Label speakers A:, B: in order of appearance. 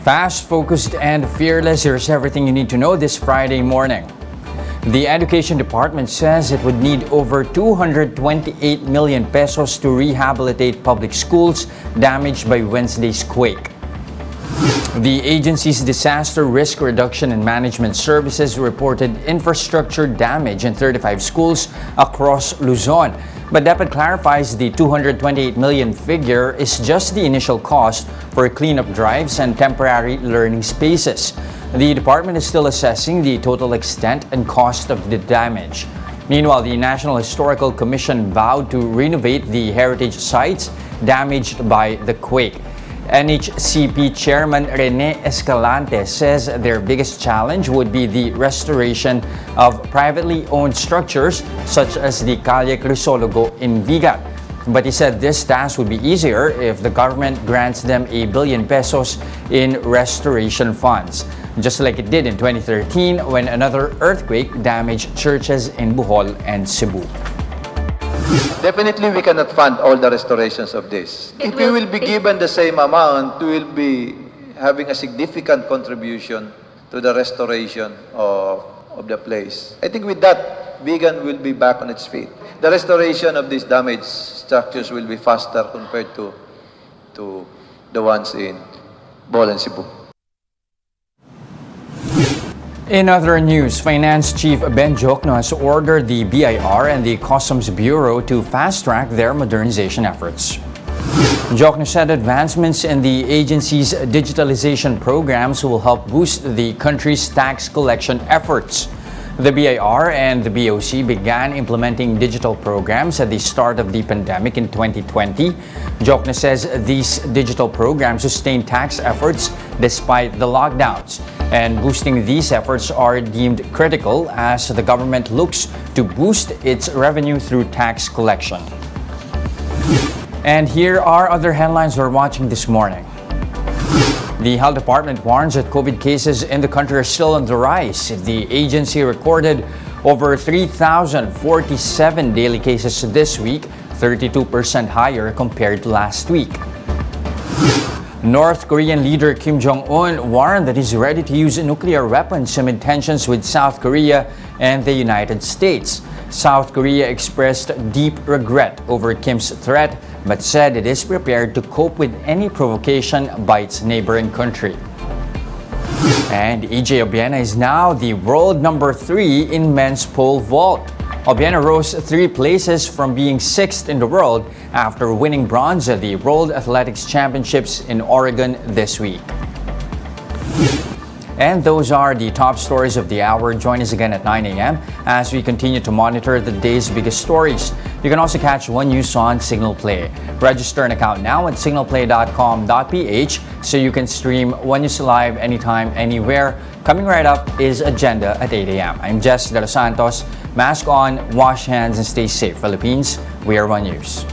A: Fast, focused, and fearless. Here's everything you need to know this Friday morning. The Education Department says it would need over 228 million pesos to rehabilitate public schools damaged by Wednesday's quake. The agency's Disaster Risk Reduction and Management Services reported infrastructure damage in 35 schools across Luzon. But DepEd clarifies the 228 million figure is just the initial cost for cleanup drives and temporary learning spaces. The department is still assessing the total extent and cost of the damage. Meanwhile, the National Historical Commission vowed to renovate the heritage sites damaged by the quake. NHCP Chairman Rene Escalante says their biggest challenge would be the restoration of privately owned structures such as the Calle Crisologo in Vigat. But he said this task would be easier if the government grants them 1 billion pesos in restoration funds, just like it did in 2013 when another earthquake damaged churches in Bohol and Cebu.
B: Definitely, we cannot fund all the restorations of this. If we will be given the same amount, we will be having a significant contribution to the restoration of the place. I think with that, Vigan will be back on its feet. The restoration of these damaged structures will be faster compared to the ones in Bohol and Cebu.
A: In other news, Finance Chief Ben Jokno has ordered the BIR and the Customs Bureau to fast-track their modernization efforts. Jokno said advancements in the agency's digitalization programs will help boost the country's tax collection efforts. The BIR and the BOC began implementing digital programs at the start of the pandemic in 2020. Jokno says these digital programs sustain tax efforts despite the lockdowns, and boosting these efforts are deemed critical as the government looks to boost its revenue through tax collection. And here are other headlines we're watching this morning. The Health Department warns that COVID cases in the country are still on the rise. The agency recorded over 3,047 daily cases this week, 32% higher compared to last week. North Korean leader Kim Jong-un warned that he's ready to use nuclear weapons amid tensions with South Korea and the United States. South Korea expressed deep regret over Kim's threat, but said it is prepared to cope with any provocation by its neighboring country. And EJ Obiena is now the world number 3 in men's pole vault. Obiena rose 3 places from being 6th in the world after winning bronze at the World Athletics Championships in Oregon this week. And those are the top stories of the hour. Join us again at 9 a.m. as we continue to monitor the day's biggest stories. You can also catch One News on Signal Play. Register an account now at signalplay.com.ph so you can stream One News live anytime, anywhere. Coming right up is Agenda at 8 a.m. I'm Jess De Los Santos. Mask on, wash hands, and stay safe. Philippines, we are One News.